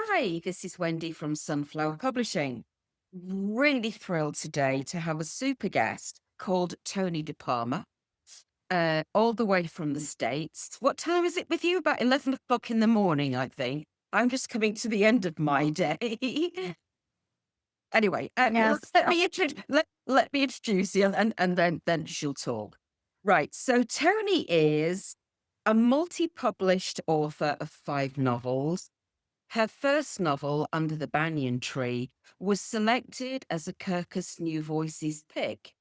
Hi, this is Wendy from Sunflower Publishing. Really thrilled today to have a super guest called Toni De Palma, all the way from the States. What time is it with you? About 11 o'clock in the morning, I think. I'm just coming to the end of my day. Anyway, Yes. let me introduce you and then she'll talk. Right. So Toni is a multi-published author of 5 novels. Her first novel, Under the Banyan Tree, was selected as a Kirkus New Voices Pick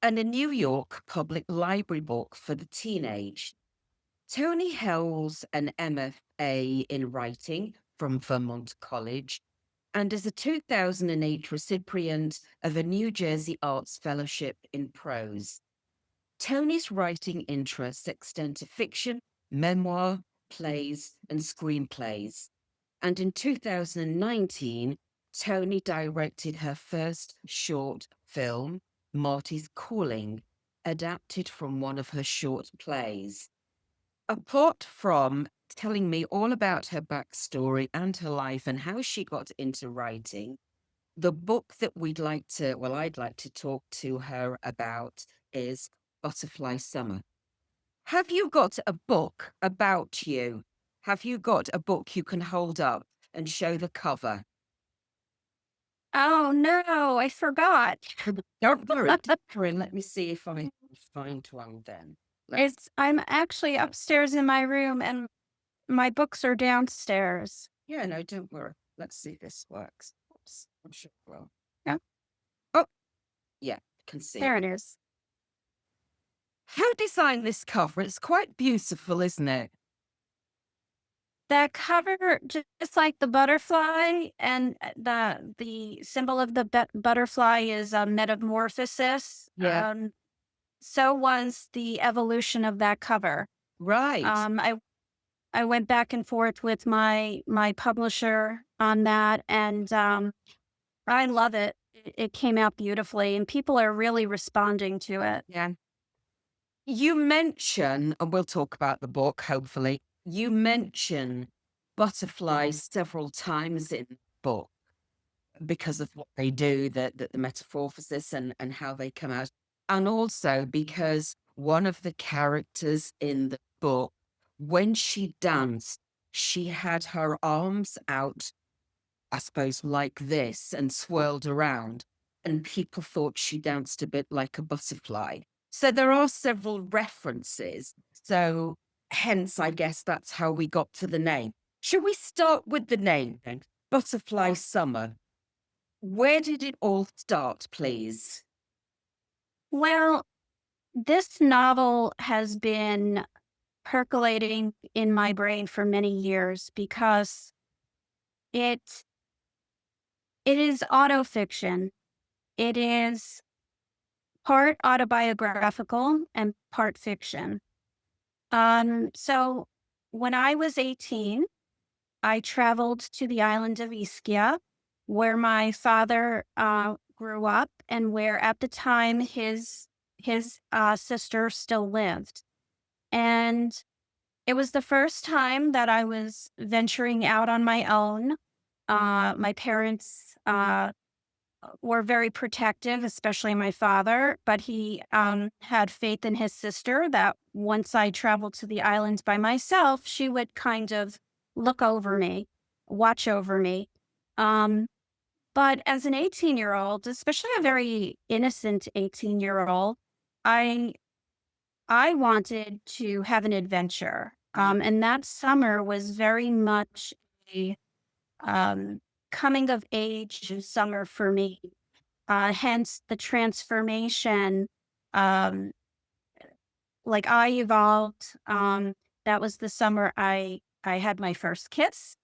and a New York Public Library book for the teenage. Toni holds an M.F.A. in writing from Vermont College and is a 2008 recipient of a New Jersey Arts Fellowship in Prose. Toni's writing interests extend to fiction, memoir, plays, and screenplays. And in 2019, Toni directed her first short film, Marty's Calling, adapted from one of her short plays. Apart from telling me all about her backstory and her life and how she got into writing, the book that I'd like to talk to her about is Butterfly Summer. Have you got a book about you? Have you got a book you can hold up and show the cover? Oh, no, I forgot. Don't worry, don't worry. Let me see if I can find one then. Let's, I'm actually upstairs in my room and my books are downstairs. yeah, no, don't worry. Let's see if this works. Oops, I'm sure it will. Yeah, Oh, yeah, I can see it. there it is. Who designed this cover? It's quite beautiful, isn't it? That cover, just like the butterfly and the symbol of the butterfly is a metamorphosis. Yeah. So was the evolution of that cover. Right. Um, I I went back and forth with my publisher on that, and I love it. It came out beautifully, and people are really responding to it. Yeah. You mention, and we'll talk about the book, hopefully. You mention butterflies several times in the book because of what they do, the metamorphosis and how they come out. And also because one of the characters in the book, when she danced, she had her arms out, I suppose, like this and swirled around. And people thought she danced a bit like a butterfly. So there are several references. So hence, I guess that's how we got to the name. Should we start with the name then? Butterfly Summer. Where did it all start, please? Well, this novel has been percolating in my brain for many years because it it is autofiction. It is part autobiographical and part fiction. So when I was 18, I traveled to the island of Ischia, where my father grew up, and where at the time his sister still lived. And it was the first time that I was venturing out on my own. My parents were very protective, especially my father, but he had faith in his sister that once I traveled to the islands by myself, she would kind of look over me, watch over me. Um, but as an 18-year-old, especially a very innocent 18-year-old, I I wanted to have an adventure. And that summer was very much a um, coming of age summer for me. Hence the transformation. Um, like I evolved. That was the summer I had my first kiss.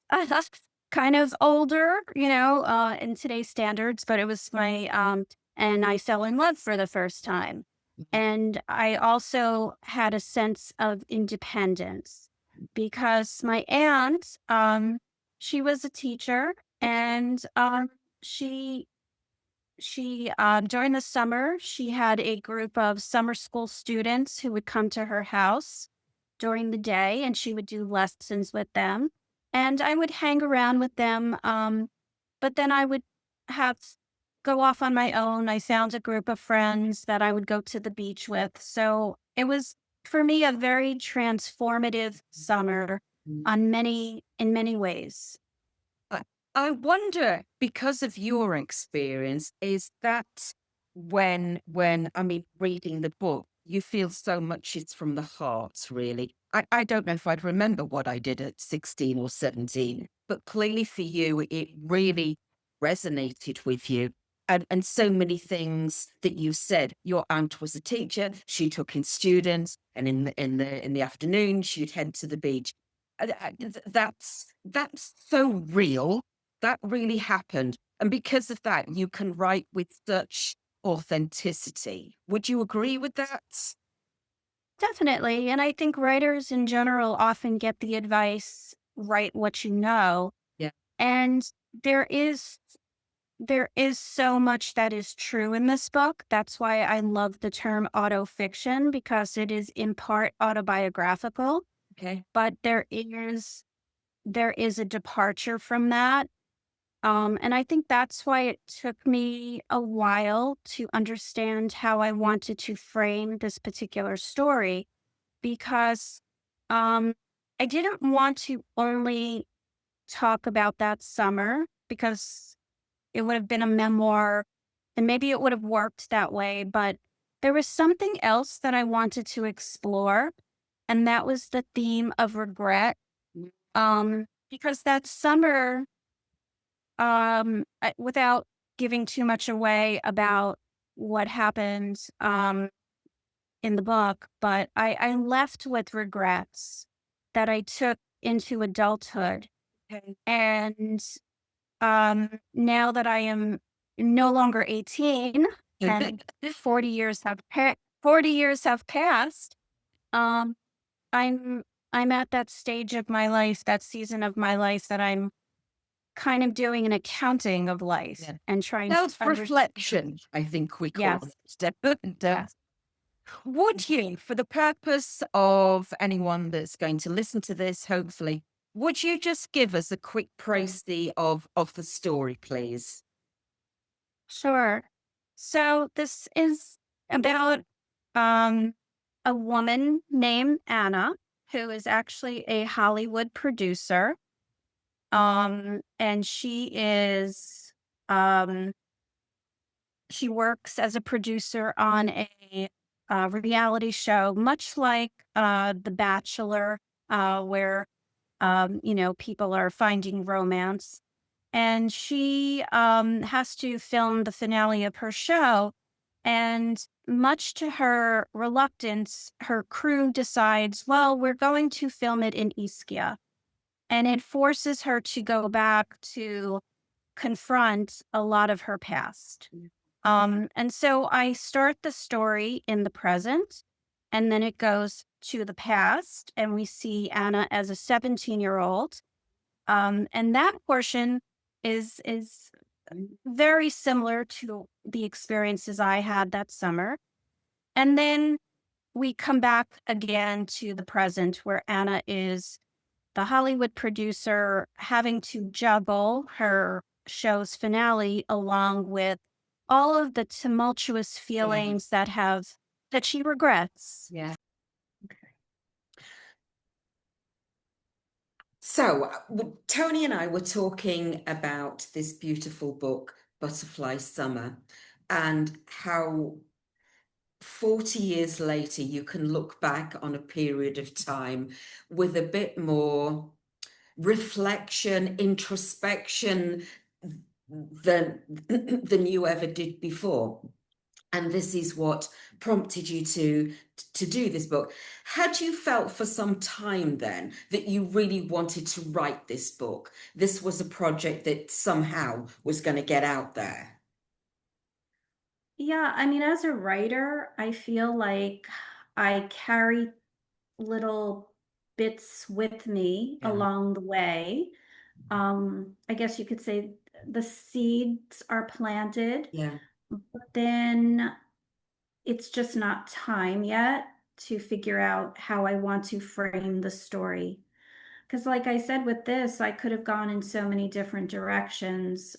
Kind of older, in today's standards, but it was my and I fell in love for the first time. Mhm. And I also had a sense of independence because my aunt, she was a teacher, and she during the summer, she had a group of summer school students who would come to her house during the day, and she would do lessons with them. and I would hang around with them. But then I would have go off on my own. I found a group of friends that I would go to the beach with. So it was for me a very transformative summer in many ways. I I wonder, because of your experience, is that when I mean, reading the book, you feel so much it's from the heart, really. I don't know if I'd remember what I did at 16 or 17, but clearly for you, it really resonated with you. And so many things that you said. Your aunt was a teacher. She took in students, and in the afternoon, she'd head to the beach. That's so real. That really happened, and because of that, you can write with such authenticity. Would you agree with that? Definitely. And I think writers in general often get the advice, write what you know. Yeah. And there is there is so much that is true in this book. That's why I love the term autofiction because it is in part autobiographical, Okay. but there is a departure from that. And I think that's why it took me a while to understand how I wanted to frame this particular story because um, I didn't want to only talk about that summer because it would have been a memoir and maybe it would have worked that way. But there was something else that I wanted to explore, and that was the theme of regret. Mm. Because that summer, without giving too much away about what happened in the book, but I left with regrets that I took into adulthood. Okay. And now that I am no longer 18 and 40 years have 40 years have passed, um, I'm I'm at that stage of my life, that season of my life that I'm kind of doing an accounting of life Yeah. and trying to Self-reflection, I think we call Yes, it. And, yes. would you, for the purpose of anyone that's going to listen to this, hopefully, would you just give us a quick précis of the story, please? Sure. So this is about um a woman named Anna who is actually a Hollywood producer. And um she works as a producer on a reality show, much like The Bachelor, where people are finding romance. And she has to film the finale of her show. And much to her reluctance, her crew decides, well, we're going to film it in Ischia. And it forces her to go back to confront a lot of her past. And so I start the story in the present, and then it goes to the past, and we see Anna as a 17-year-old. And that portion is very similar to the experiences I had that summer. And then we come back again to the present where Anna is the Hollywood producer having to juggle her show's finale along with all of the tumultuous feelings that she regrets. Yeah. So, Tony and I were talking about this beautiful book, Butterfly Summer, and how 40 years later you can look back on a period of time with a bit more reflection, introspection than you ever did before. And this is what prompted you to do this book. Had you felt for some time then that you really wanted to write this book? This was a project that somehow was going to get out there. Yeah, I mean, as a writer, I feel like I carry little bits with me Yeah. along the way. I guess you could say the seeds are planted, Yeah. but then it's just not time yet to figure out how I want to frame the story. because like I said, with this, I could have gone in so many different directions.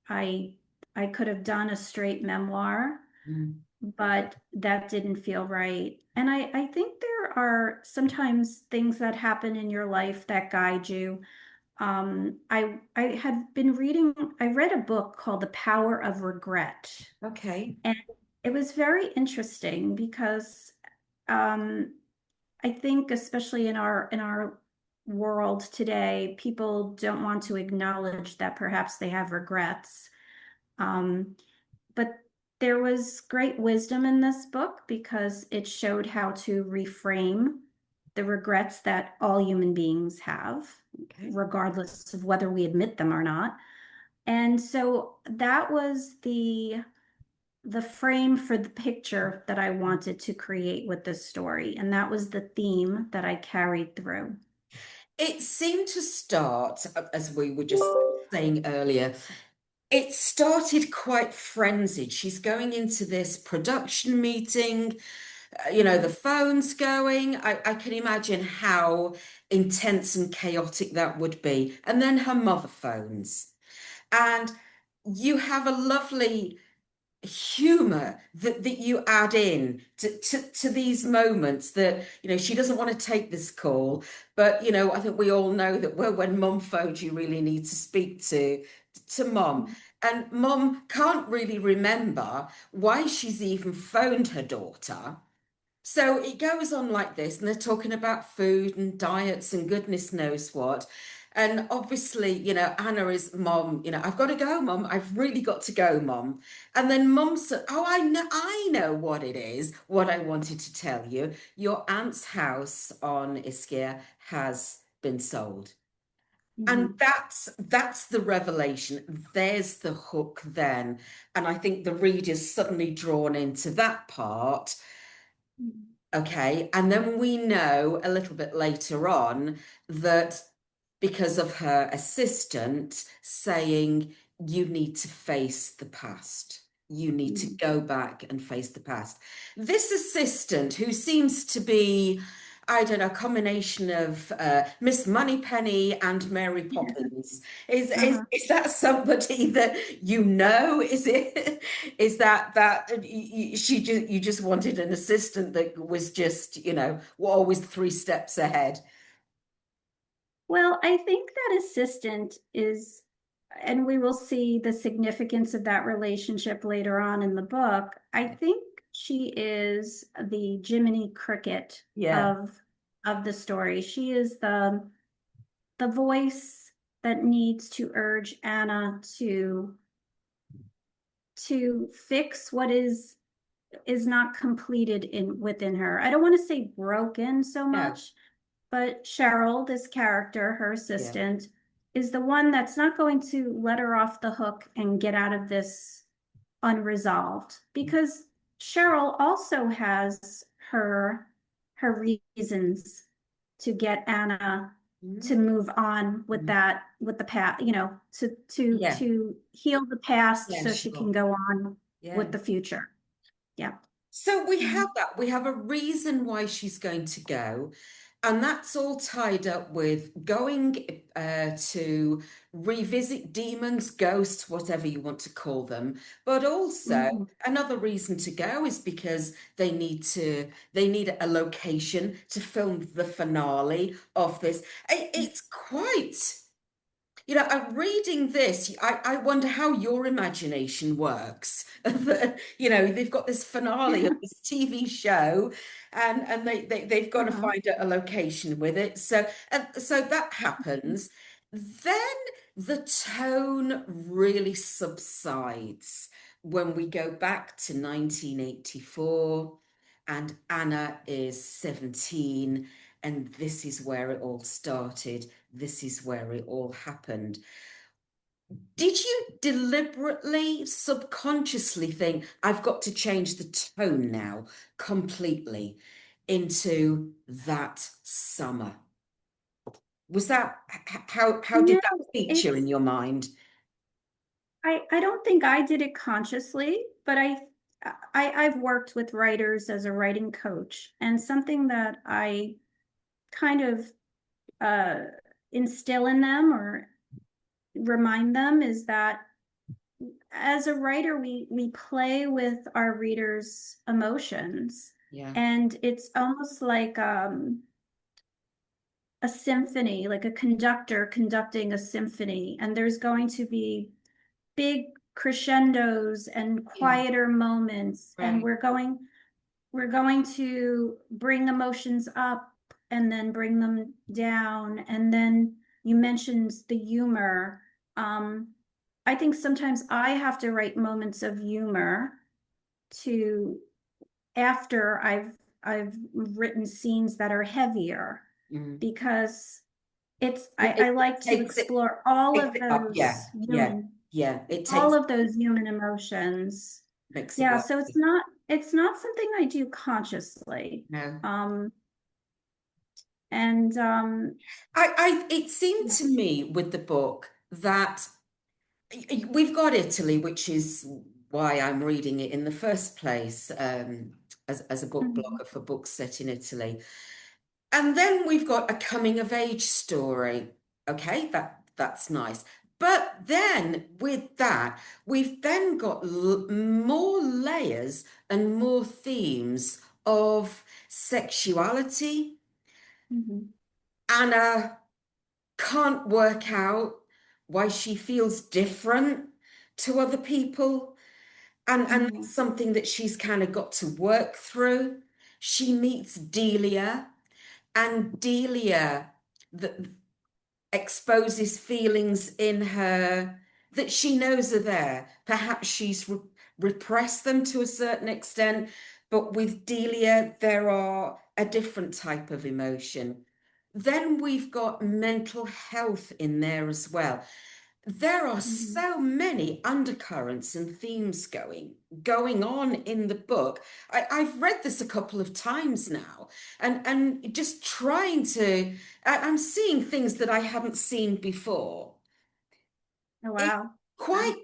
I I could have done a straight memoir, Mm. but that didn't feel right. And I think there are sometimes things that happen in your life that guide you. I had been reading, I read a book called The Power of Regret. Okay. And it was very interesting because um, I think especially in our world today, people don't want to acknowledge that perhaps they have regrets. Um, but there was great wisdom in this book because it showed how to reframe the regrets that all human beings have, Okay. regardless of whether we admit them or not. And so that was the frame for the picture that I wanted to create with this story. And that was the theme that I carried through. It seemed to start, as we were just saying earlier, it started quite frenzied. She's going into this production meeting, the phone's going. I can imagine how intense and chaotic that would be. And then her mother phones. And you have a lovely humor that you add in to these moments that she doesn't want to take this call, but I think we all know that when mum phones, you really need to speak to mum, and mum can't really remember why she's even phoned her daughter. So it goes on like this, and they're talking about food and diets and goodness knows what. And obviously, Anna is mom, I've got to go, mom. I've really got to go, mom. And then mom said, oh, I know what it is, what I wanted to tell you. Your aunt's house on Ischia has been sold. And Mhm. that's the revelation. There's the hook then. And I think the reader's suddenly drawn into that part. Okay, and then we know a little bit later on that because of her assistant saying, you need to face the past, you need to Mhm. go back and face the past. This assistant, who seems to be, I don't know, a combination of Miss Moneypenny and Mary Poppins, is, is Uh-huh. is that somebody that you know? Is it is that you just wanted an assistant that was just always 3 steps ahead? Well, I think that assistant is, and we will see the significance of that relationship later on in the book. I think she is the Jiminy Cricket Yeah, of the story. She is the voice that needs to urge Anna to fix what is not completed in within her. I don't want to say broken so no, much, but Cheryl, this character, her yeah, assistant, is the one that's not going to let her off the hook and get out of this unresolved because Cheryl also has her reasons to get Anna to mm, move on with mm, that with the past, yeah, to heal the past yeah, so she sure, can go on yeah. with the future. Yeah. So we have Mhm. that. We have a reason why she's going to go. And that's all tied up with going to revisit demons, ghosts, whatever you want to call them. But also Mhm. another reason to go is because they need a location to film the finale of this. It's quite. I'm reading this. I wonder how your imagination works. They've got this finale of this TV show, and they've got to Uh-huh. find a location with it. So that happens. Then the tone really subsides when we go back to 1984, and Anna is 17, and this is where it all started. This is where it all happened. Did you deliberately, subconsciously think, I've got to change the tone now completely into that summer? Was that how did No, that feature in it's your mind? I don't think I did it consciously, but I've worked with writers as a writing coach, and something that I kind of uh, instill in them or remind them is that as a writer, we play with our readers' emotions, Yeah. and it's almost like a symphony, like a conductor conducting a symphony, and there's going to be big crescendos and Yeah. quieter moments, and Right. we're going to bring emotions up and then bring them down. And then you mentioned the humor. Um, I think sometimes I have to write moments of humor to after I've written scenes that are heavier Mm. because it's It I like to takes it explore all takes of it up. Yeah. those Yeah. human Yeah. It all takes of those human emotions. makes it Yeah, work. so it's not something I do consciously. No. Um and It seemed to me with the book that we've got Italy, which is why I'm reading it in the first place, as a book mhm, blogger for books set in Italy. And then we've got a coming of age story. Okay, that's nice. But then with that, we've then got more layers and more themes of sexuality. mhm, Anna can't work out why she feels different to other people. And mhm, that's something that she's kind of got to work through. She meets Delia, and Delia that exposes feelings in her that she knows are there. Perhaps she's repressed them to a certain extent, but with Delia, there are a different type of emotion. Then we've got mental health in there as well. There are mhm. so many undercurrents and themes going on in the book. I've read this a couple of times now, and just trying to, I'm seeing things that I hadn't seen before. Oh It's wow. Yeah. quite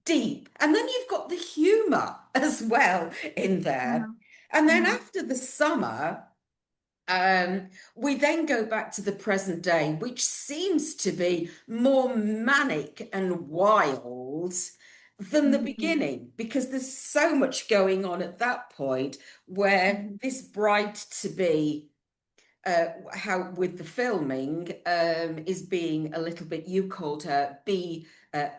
deep. And then you've got the humor as well in there. Uh-huh. And then Uh-huh. after the summer, we then go back to the present day, which seems to be more manic and wild than the Mhm, beginning, because there's so much going on at that point where mhm, this bride to be, how with the filming, is being a little bit, you called her B,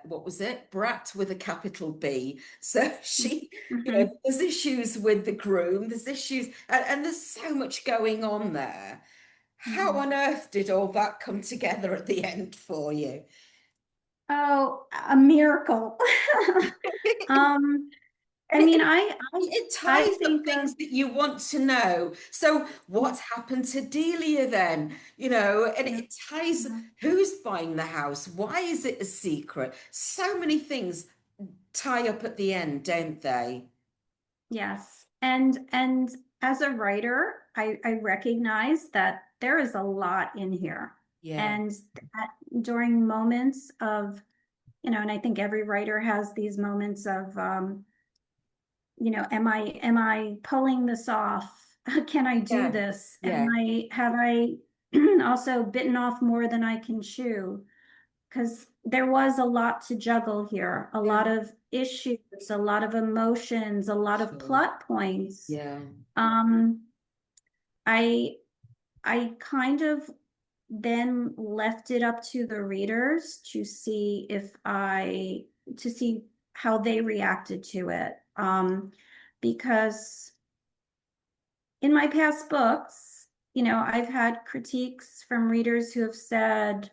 what was it? Brat with a capital B. So she, mhm, there's issues with the groom, there's issues, and there's so much going on there. How mhm. on earth did all that come together at the end for you? Oh, a miracle. Um, I And mean, it I ties up think of things that you want to know. So yeah, what's happened to Delia then? And yeah, it ties yeah. who's buying the house? Why is it a secret? So many things tie up at the end, don't they? Yes. And as a writer, I recognize that there is a lot in here. Yeah. And that during moments of, and I think every writer has these moments of am I pulling this off? Can I do Yeah. this? Am Yeah. I have I also bitten off more than I can chew? Because there was a lot to juggle here, a Yeah. lot of issues, a lot of emotions, a lot of Sure. plot points. Yeah. Um, I I kind of then left it up to the readers to see to see how they reacted to it. Because in my past books, I've had critiques from readers who have said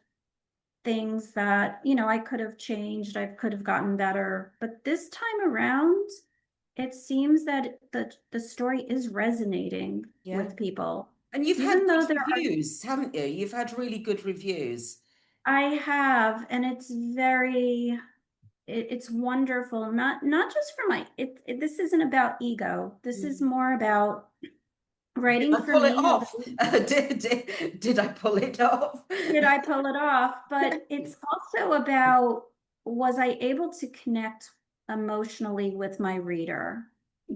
things that, I could have changed, I could have gotten better. But this time around, it seems that the story is resonating Yeah. with people. And you've had Even though good there are, reviews, haven't you? You've had really good reviews. I have, and it's wonderful. Not just for this isn't about ego. This is Mm. more about Did writing I for pull it me, off? although Did I pull it off? did I pull it off? But it's also about was I able to connect emotionally with my reader?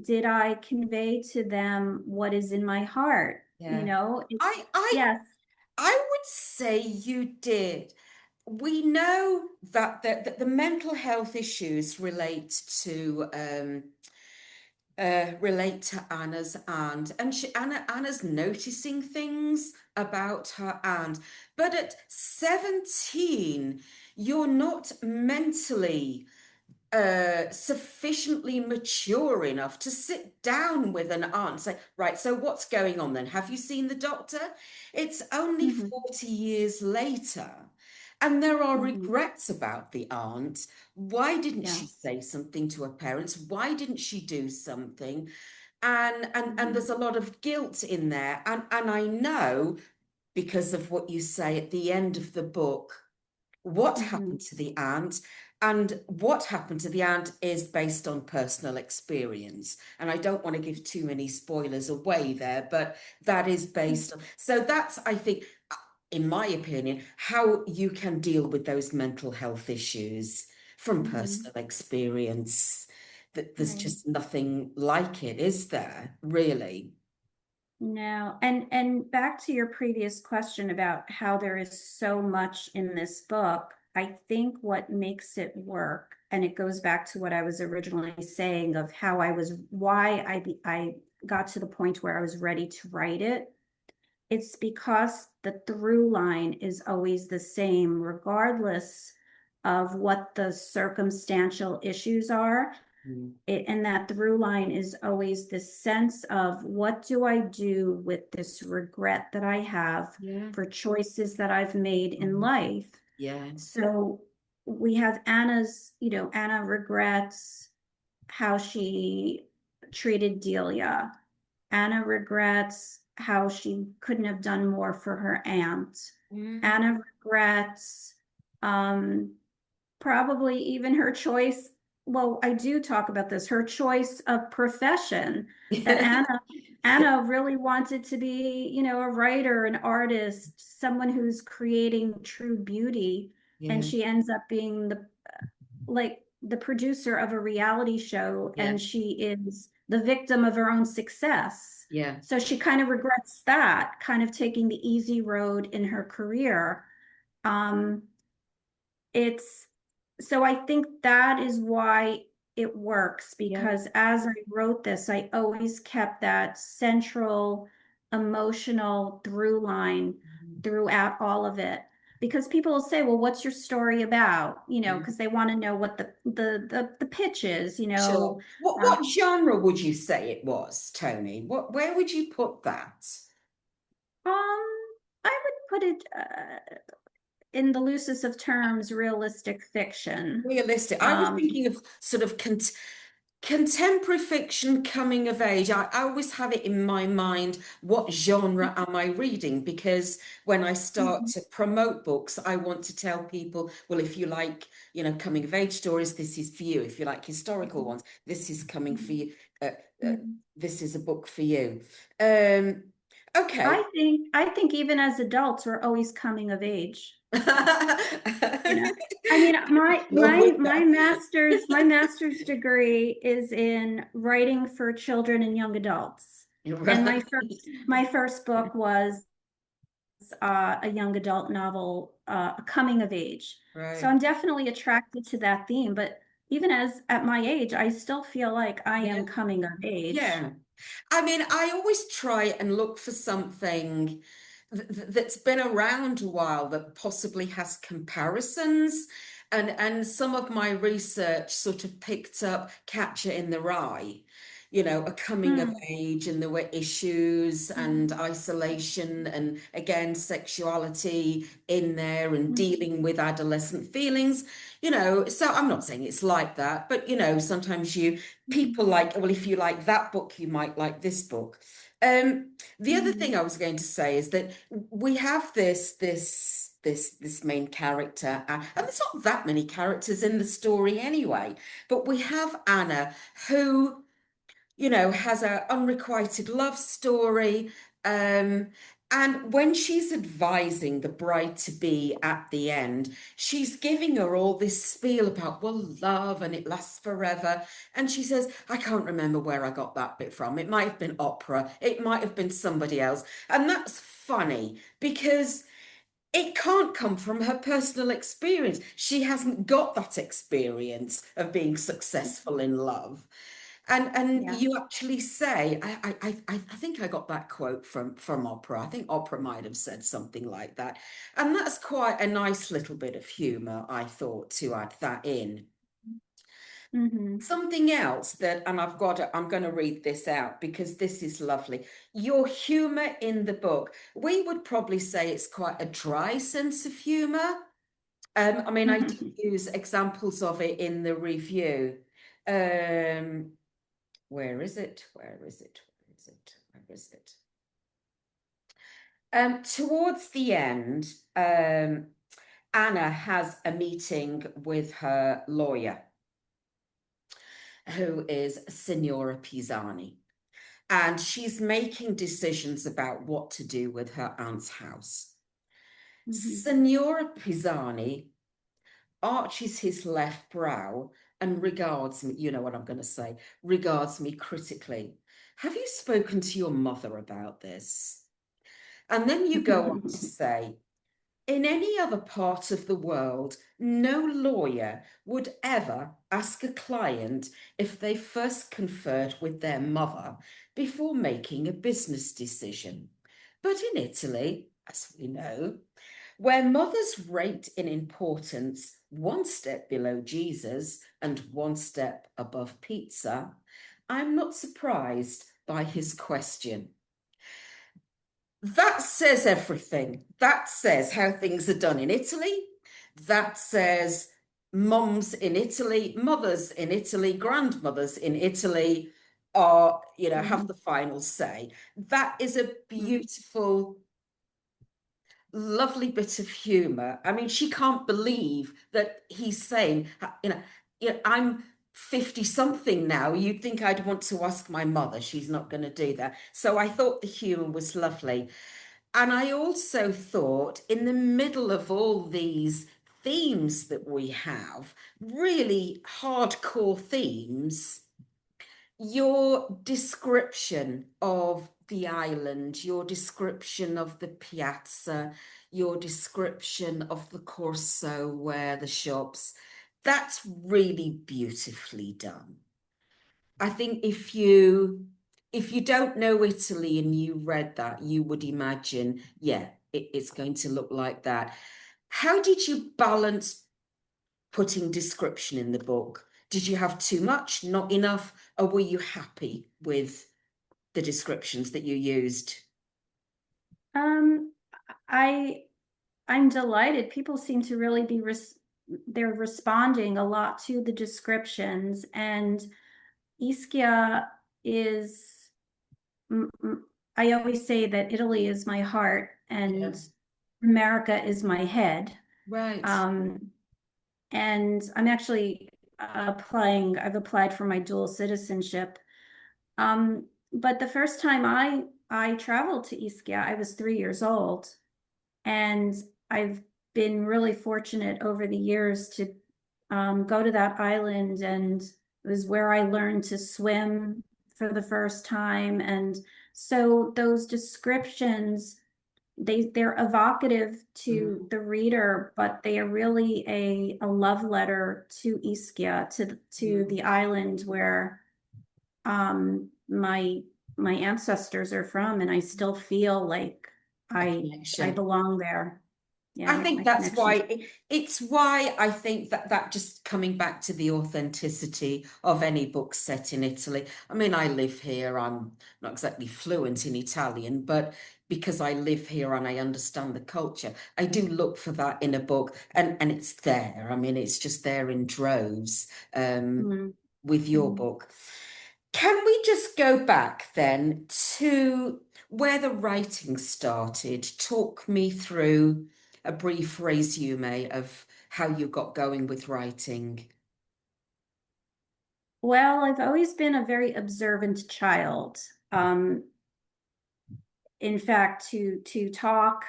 Did I convey to them what is in my heart? Yeah. It's I yes. I would say you did. We know that the mental health issues relate to Anna's aunt, and Anna's noticing things about her aunt. But at 17, you're not mentally sufficiently mature enough to sit down with an aunt and say, right, so what's going on then? Have you seen the doctor? It's only Hmm. 40 years later. And there are Hmm. regrets about the aunt. Why didn't she Yes. say something to her parents? Why didn't she do something? And Hmm. there's a lot of guilt in there. And I know because of what you say at the end of the book what Hmm. happened to the aunt. And what happened to the aunt is based on personal experience. And I don't want to give too many spoilers away there, but that is based on. So that's, I think, in my opinion, how you can deal with those mental health issues from Hmm. personal experience. That there's Right. just nothing like it, is there, really? No, and back to your previous question about how there is so much in this book, I think what makes it work, and it goes back to what I was originally saying of how why I got to the point where I was ready to write it. It's because the through line is always the same, regardless of what the circumstantial issues are. Mm. And that through line is always this sense of what do I do with this regret that I have Yeah. for choices that I've made in life. Yeah. So we have Anna regrets how she treated Delia. Anna regrets how she couldn't have done more for her aunt. Mm. Anna regrets um, probably even her choice. Well, I do talk about this, her choice of profession that Anna really wanted to be, a writer, an artist, someone who's creating true beauty. And Yeah. she ends up being the producer of a reality show, Yeah. and she is the victim of her own success. Yeah. So she kind of regrets that, kind of taking the easy road in her career. Um, it's so I think that is why it works, Yeah. because as I wrote this, I always kept that central emotional through line throughout all of it. Because people will say, well, what's your story about? Mm. Because they want to know what the pitch is, Sure. What genre would you say it was, Tony? Where would you put that? I would put it in the loosest of terms, realistic fiction. Realistic. I was Um, thinking of sort of contemporary fiction coming of age. I always have it in my mind, what genre am I reading? Because when I start mhm, to promote books, I want to tell people, well, if you like, coming of age stories, this is for you. If you like historical mhm, ones, this is coming for mhm, you. Uh, uh, mhm. this is a book for you. Um, okay. I think even as adults, we're always coming of age, you know. I mean, my Go my with my that. master's degree is in writing for children and young adults. And my Right. first book was a young adult novel, a coming of age. So Right. I'm definitely attracted to that theme, but even as at my age, I still feel like I Yeah. am coming of age. Yeah. I mean, I always try and look for something that's been around a while that possibly has comparisons. And some of my research sort of picked up Catcher in the Rye, a coming of Mm, age, and there were issues and mm, isolation and again sexuality in there and mm, dealing with adolescent feelings. So I'm not saying it's like that, but sometimes mm, people like, well, if you like that book, you might like this book. The other thing mm, I was going to say is that we have this main character, and there's not that many characters in the story anyway, but we have Anna, who has an unrequited love story. Um, and when she's advising the bride to be at the end, she's giving her all this spiel about, well, love and it lasts forever. And she says, I can't remember where I got that bit from. It might have been opera, it might have been somebody else. And that's funny because it can't come from her personal experience. She hasn't got that experience of being successful in love. And Yeah. you actually say, I think I got that quote from Opera. I think Opera might have said something like that. And that's quite a nice little bit of humor, I thought, to add that in. Hmm. Something else that, and I'm going to read this out because this is lovely. Your humor in the book, we would probably say it's quite a dry sense of humor. I mean, I did use examples of it in the review. Um, where is it? Where is it? Where is it? Where is it? Towards the end, Anna has a meeting with her lawyer, who is Signora Pisani, and she's making decisions about what to do with her aunt's house. Hmm. Signora Pisani arches his left brow and regards me, you know what I'm going to say, regards me critically. Have you spoken to your mother about this? And then you go on to say, in any other part of the world, no lawyer would ever ask a client if they first conferred with their mother before making a business decision. But in Italy, as we know, where mothers rate in importance one step below Jesus and one step above pizza, I'm not surprised by his question. That says everything. That says how things are done in Italy. That says mums in Italy, mothers in Italy, grandmothers in Italy are, have the final say. That is a beautiful, lovely bit of humor. I mean, she can't believe that he's saying, I'm 50 something now. You'd think I'd want to ask my mother. She's not going to do that. So I thought the humor was lovely. And I also thought, in the middle of all these themes that we have, really hardcore themes, your description of the island, your description of the piazza, your description of the Corso where the shops, that's really beautifully done. I think if you don't know Italy and you read that, you would imagine, yeah, it's going to look like that. How did you balance putting description in the book? Did you have too much, not enough, or were you happy with the descriptions that you used? Um, I I'm delighted. People seem to really be they're responding a lot to the descriptions, and Ischia is. mm, mm, I always say that Italy is my heart Yeah, and America is my head. right. Um, and I'm actually applying. I've applied for my dual citizenship. But the first time I traveled to Ischia, I was 3 years old. And I've been really fortunate over the years to go to that island, and it was where I learned to swim for the first time. And so those descriptions, they're evocative to Mm, the reader, but they are really a love letter to Ischia, to mm. the island where my ancestors are from, and I still feel like A I connection. belong there. I Yeah, think my that's connection. why it's why I think that just coming back to the authenticity of any book set in Italy. I mean, I live here. I'm not exactly fluent in Italian, but because I live here and I understand the culture, I do look for that in a book, and it's there. I mean, it's just there in droves. Mm, With your mm. book. Can we just go back then to where the writing started? Talk me through a brief resume of how you got going with writing. Well, I've always been a very observant child. Um, in fact, to talk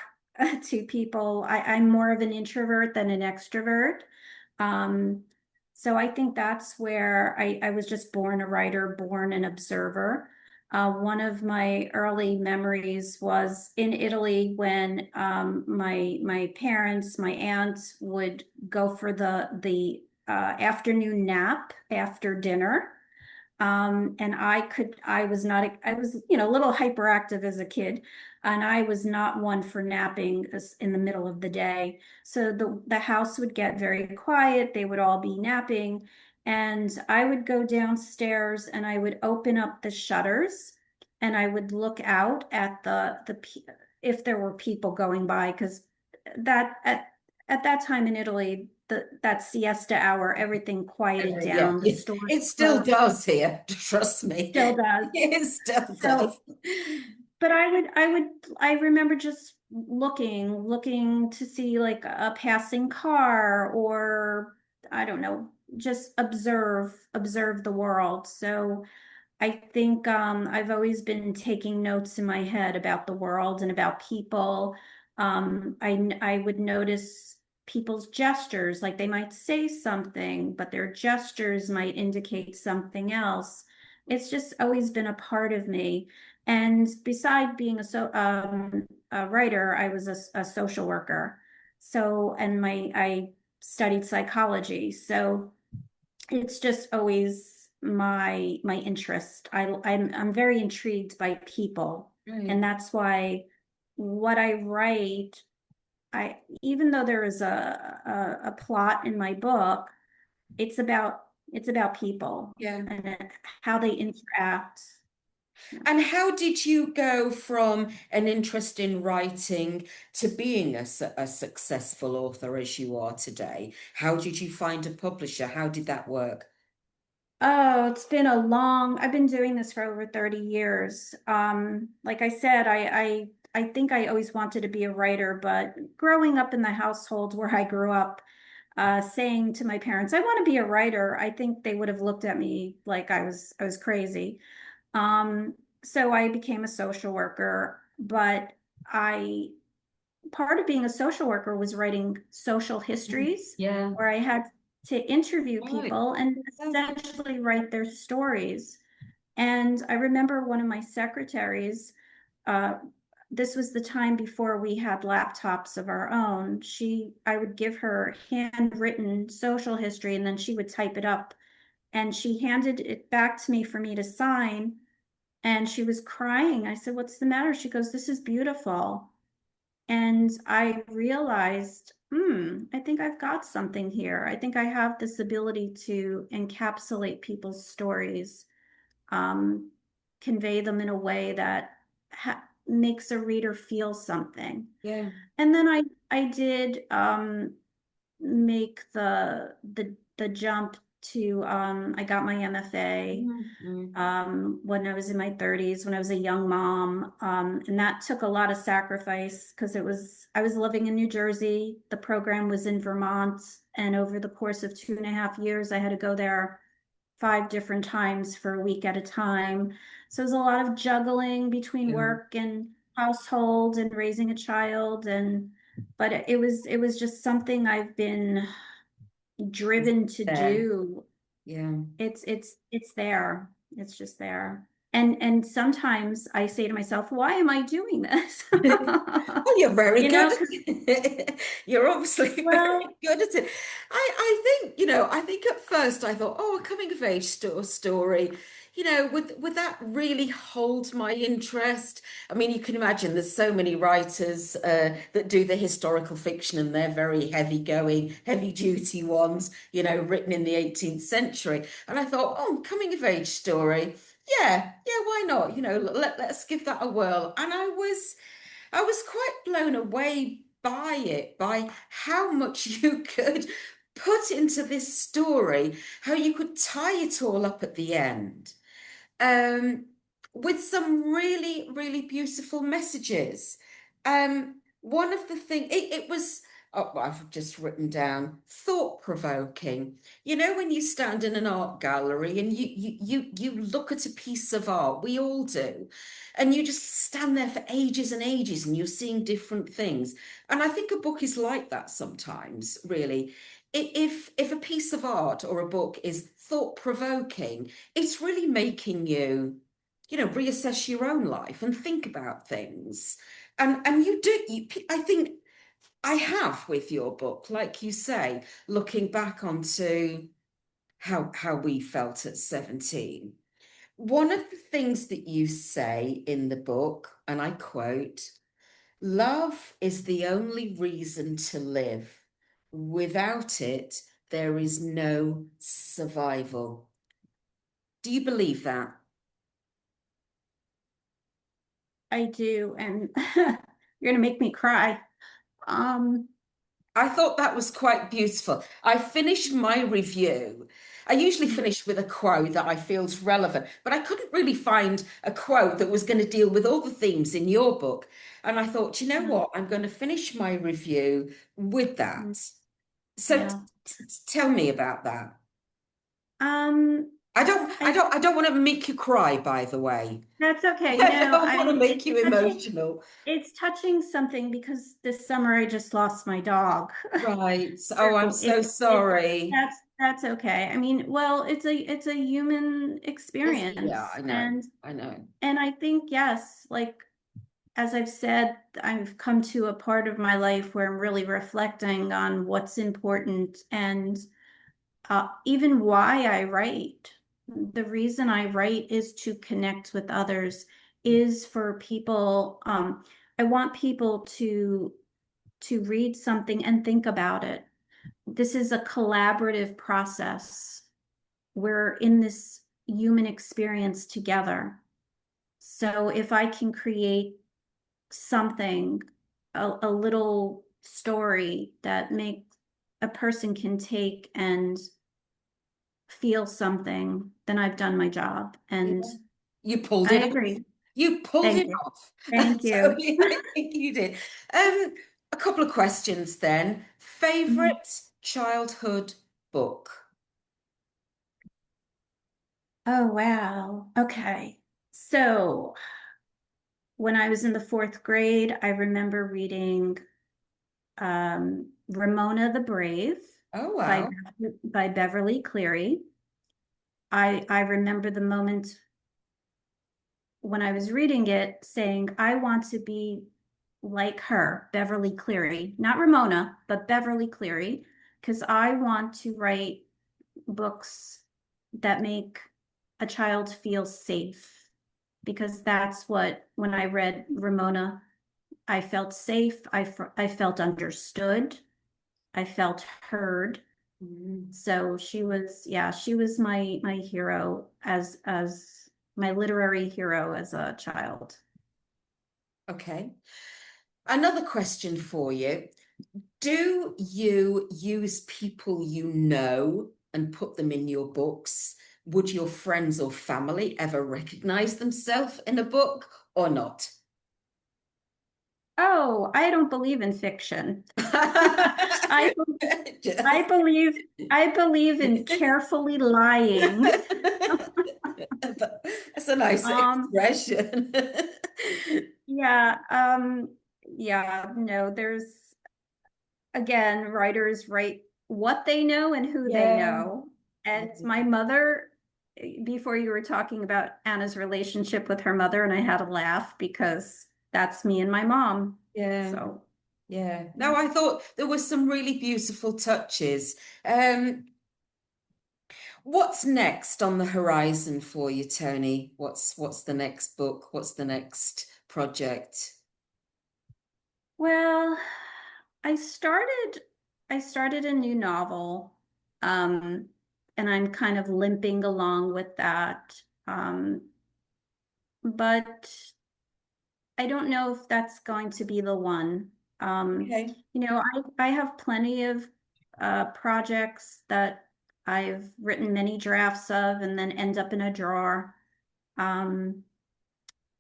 to people, I'm more of an introvert than an extrovert. Um, so I think that's where I was just born a writer, born an observer. One of my early memories was in Italy when my parents, my aunt would go for the afternoon nap after dinner. And I was not, I was, a little hyperactive as a kid, and I was not one for napping in the middle of the day. So the house would get very quiet. They would all be napping. And I would go downstairs and I would open up the shutters and I would look out at if there were people going by, because that at that time in Italy, that siesta hour, everything quieted Yeah, down, the yeah, stores it still closed, does here. Trust me, still does. it still So, does. but I remember just looking to see like a passing car, or I don't know, just observe the world. So I think I've always been taking notes in my head about the world and about people. I would notice people's gestures, like they might say something, but their gestures might indicate something else. It's just always been a part of me. And beside being a writer, I was a social worker. So, and I studied psychology. So it's just always my interest. I'm very intrigued by people, Right. and that's why what I write, I even though there is a plot in my book, it's about people Yeah. and how they interact. And how did you go from an interest in writing to being a successful author as you are today? How did you find a publisher? How did that work? Oh, it's been I've been doing this for over 30 years. Like I said, I think I always wanted to be a writer, but growing up in the household where I grew up, saying to my parents, I want to be a writer, I think they would have looked at me like I was crazy. Um, so I became a social worker, but I part of being a social worker was writing social Mhm. histories Yeah. where I had to interview Right. people and Yeah. essentially write their stories. And I remember one of my secretaries, uh, this was the time before we had laptops of our own. I would give her handwritten social history and then she would type it up. And she handed it back to me for me to sign. And she was crying. I said, "What's the matter?" She goes, "This is beautiful." And I realized, I think I've got something here. I think I have this ability to encapsulate people's stories, um, convey them in a way that makes a reader feel something. Yeah. And then I did make the jump to I got my MFA Mhm. when I was in my 30s, when I was a young mom. And that took a lot of sacrifice because I was living in New Jersey. The program was in Vermont. And over the course of 2.5 years, I had to go there 5 different times for a week at a time. So it was a lot of juggling between Yeah. work and household and raising a child. But it was just something I've been It's driven to there. do. Yeah. It's there. It's just there. And sometimes I say to myself, why am I doing this? Well, you're very You good know, at because it. You're obviously well, very good at it. I think, I think at first I thought, oh, a coming of age story, would that really hold my interest? I mean, you can imagine there's so many writers that do the historical fiction and they're very heavy going, heavy duty ones, written in the 18th century. And I thought, oh, coming of age story. Yeah, why not? Let's give that a whirl. And I was quite blown away by it, by how much you could put into this story, how you could tie it all up at the end, um, with some really, really beautiful messages. One of the things, it was, oh, I've just written down, thought-provoking. When you stand in an art gallery and you look at a piece of art, we all do, and you just stand there for ages and ages and you're seeing different things. And I think a book is like that sometimes, really. If a piece of art or a book is thought-provoking, it's really making you reassess your own life and think about things. And you do, I think I have with your book, like you say, looking back onto how we felt at 17. One of the things that you say in the book, and I quote, love is the only reason to live. Without it, there is no survival. Do you believe that? I do, and you're gonna make me cry. Um, I thought that was quite beautiful. I finished my review. I usually finish with a quote that I feel is relevant, but I couldn't really find a quote that was going to deal with all the themes in your book. And I thought, you know yeah, what? I'm going to finish my review with mm, that. So yeah. tell me about that. Um, I I don't want to make you cry, by the way. That's okay. I No, don't want to make you emotional. it's touching something because this summer I just lost my dog. Right. Oh, I'm So so it sorry. that's okay. I mean, well, it's a human Yeah, experience, I know. I know. and I think yes, like as I've said, I've come to a part of my life where I'm really reflecting on what's important and even why I write. The reason I write is to connect with others, is for people. I want people to read something and think about it. This is a collaborative process. We're in this human experience together. So if I can create something, a little story that makes a person can take and feel something, then I've done my job. And Yeah. You pulled I it off. agree. You pulled Thank it you. off. Thank So you. yeah, I think you did. A couple of questions then. Mhm. Favorite childhood book? Oh, wow. Okay. So when I was in the fourth grade, I remember reading Ramona the Brave Oh, by wow. by Beverly Cleary. I remember the moment when I was reading it saying, I want to be like her, Beverly Cleary, not Ramona, but Beverly Cleary, because I want to write books that make a child feel safe. Because that's what, when I read Ramona, I felt safe. I felt understood. I felt heard. Mm, So she was, yeah, she was my hero as my literary hero as a child. okay. Another question for you. Do you use people you know and put them in your books? Would your friends or family ever recognize themselves in a book or not? Oh, I don't believe in fiction. I I believe I believe in carefully lying. That's a nice Um, expression. yeah, yeah, no, there's again, writers write what they know and who they Yeah. know. And my Yeah. mother, before you were talking about Anna's relationship with her mother, and I had a laugh because that's me and my mom. Yeah. So, Yeah. yeah. No, I thought there were some really beautiful touches. What's next on the horizon for you, Toni? What's the next book? What's the next project? Well, I started I started a new novel, um, and I'm kind of limping along with that. But I don't know if that's going to be the one. Okay. I have plenty of projects that I've written many drafts of and then end up in a drawer. Um,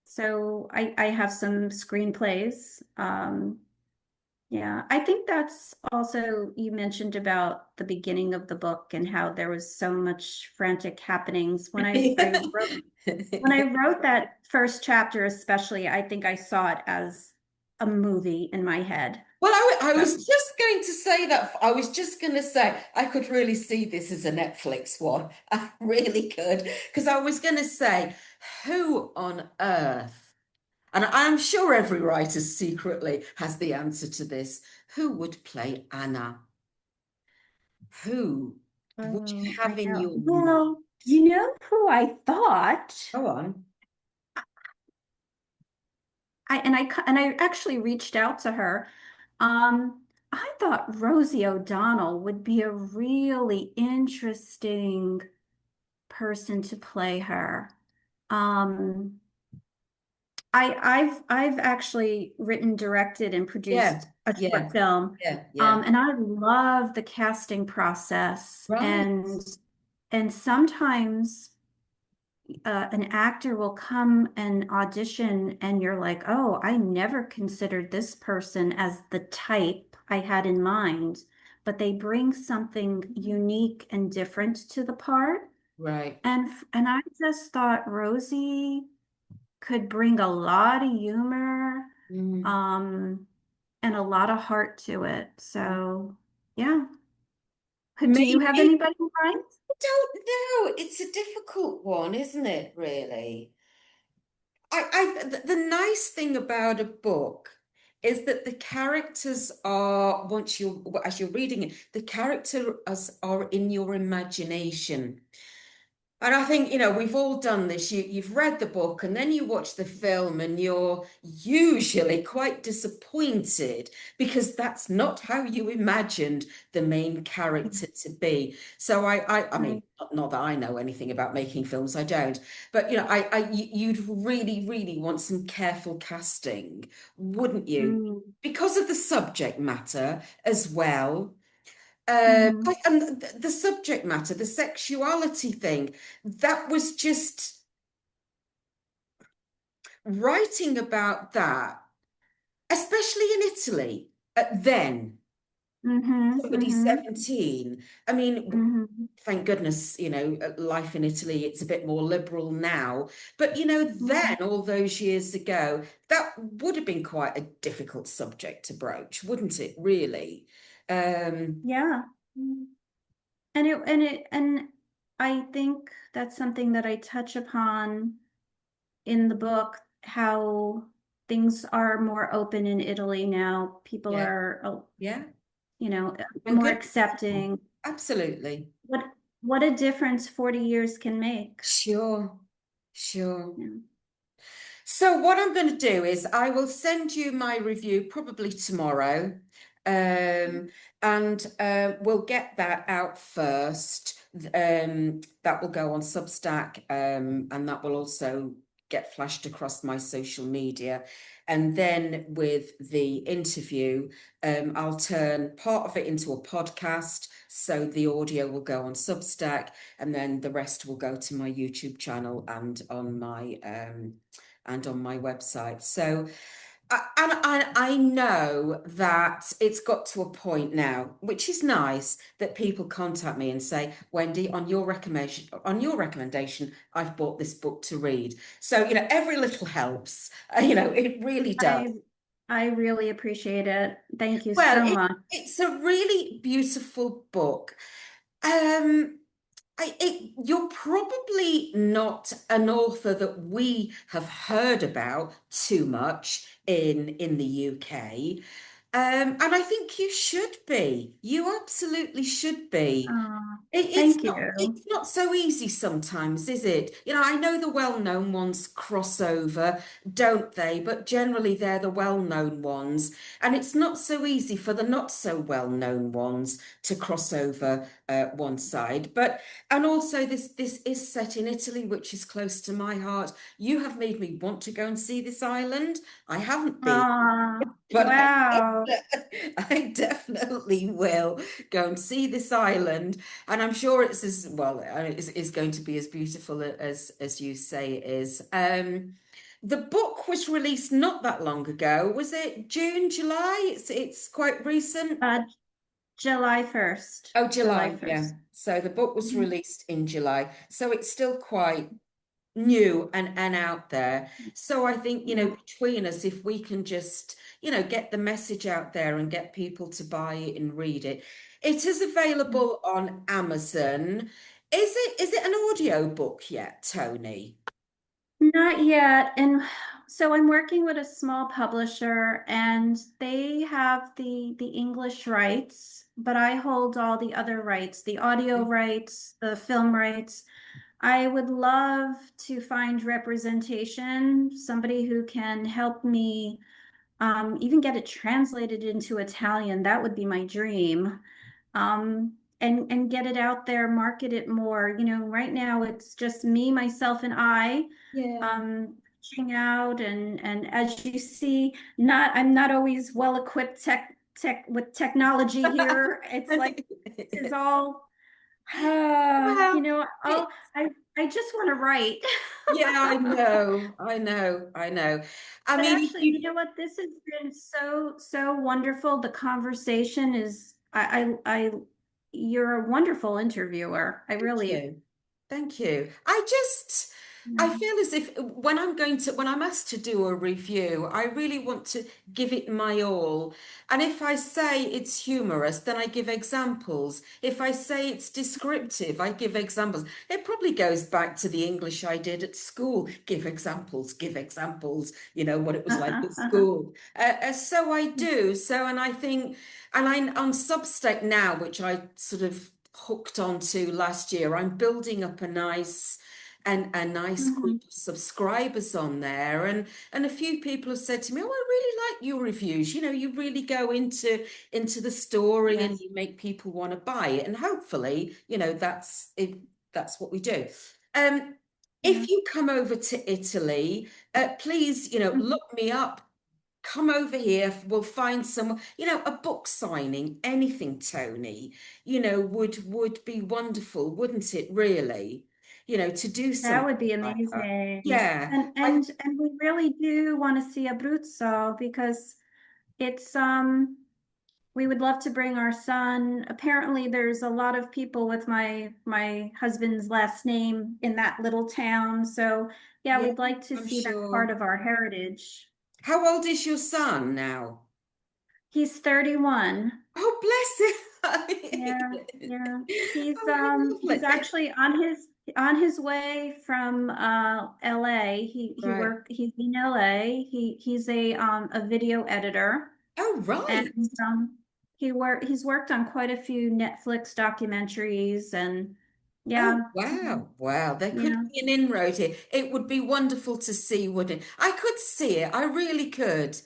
so I have some screenplays. Yeah, I think that's also, you mentioned about the beginning of the book and how there was so much frantic happenings. When I wrote that first chapter, especially, I think I saw it as a movie in my head. Well, I So, was just going to say that. I was just going to say I could really see this as a Netflix one. I really could. Because I was going to say Who on earth, and I'm sure every writer secretly has the answer to this, who would play Anna? Who would you Oh, have I in know. your mind? Well, you know who I thought? Go on. I actually reached out to her. I thought Rosie O'Donnell would be a really interesting person to play her. Um, I've actually written, directed, and Yeah, produced a yeah, short film. yeah. And I love the casting process, Right, and sometimes an actor will come and audition, and you're like, oh, I never considered this person as the type I had in mind, but they bring something unique and different to the part. right. And I just thought Rosie could bring a lot of humor, Mm. um, and a lot of heart to it. So, yeah. Do you have Maybe. anybody in mind? I don't know. It's a difficult one, isn't it, really? The nice thing about a book is that the characters are, once you're, as you're reading it, the characters are in your imagination. And I think, we've all done this. You've read the book and then you watch the film and you're usually quite disappointed because that's not how you imagined the main character to be. So I mean, Right. not that I know anything about making films, I don't. But, you'd really, really want some careful casting, wouldn't you? Mm, Because of the subject matter as well. hmm And the subject matter, the sexuality thing, that was just writing about that, especially in Italy, then, somebody hmm 17. I mean, hmm thank goodness, life in Italy, it's a bit more liberal now. But, then, hmm all those years ago, that would have been quite a difficult subject to broach, wouldn't it, really? Um, Yeah. Mm. And I think that's something that I touch upon in the book, how things are more open in Italy now. People yeah, are, yeah. And more good. accepting. Absolutely. What a difference 40 years can make. Sure, sure. Yeah. So what I'm going to do is I will send you my review probably tomorrow. And we'll get that out first. That will go on Substack, and that will also get flashed across my social media. And then with the interview, I'll turn part of it into a podcast. So the audio will go on Substack, and then the rest will go to my YouTube channel and on my website. So, and I know that it's got to a point now, which is nice, that people contact me and say, Wendy, on your recommendation, I've bought this book to read. So, every little helps. It really does. I I really appreciate it. Thank you Well, so much. it's a really beautiful book. Um, you're probably not an author that we have heard about too much in the UK. And I think you should be. You absolutely should be. Uh, It, it's Thank not you. it's not so easy sometimes, is it? I know the well-known ones cross over, don't they? But generally they're the well-known ones. And it's not so easy for the not so well-known ones to cross over one side. And also this is set in Italy, which is close to my heart. You have made me want to go and see this island. I haven't been, but Wow. I definitely will go and see this island, and I'm sure it's as well. It's going to be as beautiful as you say it is. The book was released not that long ago. Was it June, July? It's quite recent. Uh, July 1st. Oh, July July, yeah. 1st. So the book was Mhm. released in July, so it's still quite new and out there. So I think, Yeah. between us, if we can just, get the message out there and get people to buy it and read it. It is available on Amazon. Is it an audio book yet, Toni? Not yet. And so I'm working with a small publisher and they have the English rights, but I hold all the other rights, the audio rights, the film rights. I would love to find representation, somebody who can help me even get it translated into Italian. That would be my dream. And get it out there, market it more. You know, right now it's just me, myself, and I Yeah. reaching out and as you see, not I'm not always well equipped tech with technology here. It's like this is all you Well, know, it, I just want to write. yeah, I know, I know, I know. I But mean, if actually, you you, know what? This has been so wonderful. The conversation is you're a wonderful interviewer. I thank really, you. Thank you. I yeah. feel as if when I'm asked to do a review, I really want to give it my all. And if I say it's humorous, then I give examples. If I say it's descriptive, I give examples. It probably goes back to the English I did at school. Give examples, what it was like at school. So I do. So, and I think, and on Substack now, which I sort of hooked onto last year, I'm building up a nice Mhm. group of subscribers on there, and a few people have said to me, "Oh, I really like your reviews. You really go into the story and Yes. you make people want to buy it, and hopefully, that's it, that's what we do." Um, Yeah. if you come over to Italy, please, Mhm. look me up. Come over here. We'll find some, a book signing, anything, Tony, would be wonderful, wouldn't it, really? To do That something would be like that. amazing. Yeah. And I and and we really do want to see Abruzzo because it's we would love to bring our son. Apparently, there's a lot of people with my husband's last name in that little town. So, yeah, yeah, we'd like to I'm see that part sure. of our heritage. How old is your son now? He's 31. Oh, bless Yeah, him. yeah. Oh, how He's lovely. actually on his way from LA. Right. He's in LA. He's a video editor. Oh, And right. he's worked on quite a few Netflix documentaries and Oh, yeah, wow. Wow. There could yeah. be an inroad here. It would be wonderful to see, wouldn't it? I could see it. I really could.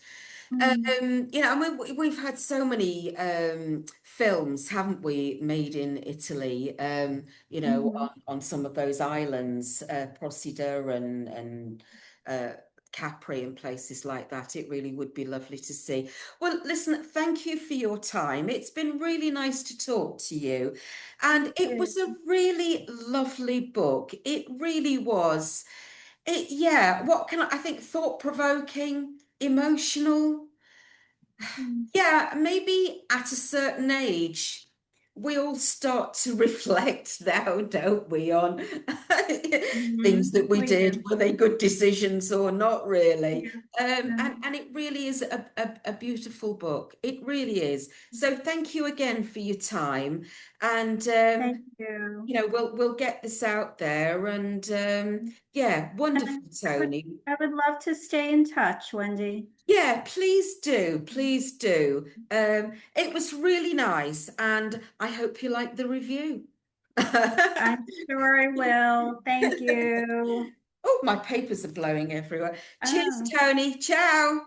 Mm, I mean, we've had so many films, haven't we, made in Italy, mhm. on some of those islands, Procida and uh, Capri and places like that. It really would be lovely to see. Well, listen, thank you for your time. It's been really nice to talk to you. And it Good. was a really lovely book. It really was. Yeah, what can I think, thought-provoking, emotional. Mm, Yeah, maybe at a certain age, we all start to reflect now, don't we, on things that we we did. do. Were they good decisions or not really? Yeah. And it really is a beautiful book. It really is. So thank you again for your time. And Thank you. we'll get this out there. And yeah, wonderful, And Tony. I would love to stay in touch, Wendy. Yeah, please do. Please do. It was really nice, and I hope you like the review. I'm sure I will. Thank you. Oh, my papers are blowing everywhere. Cheers, Oh. Tony. Ciao.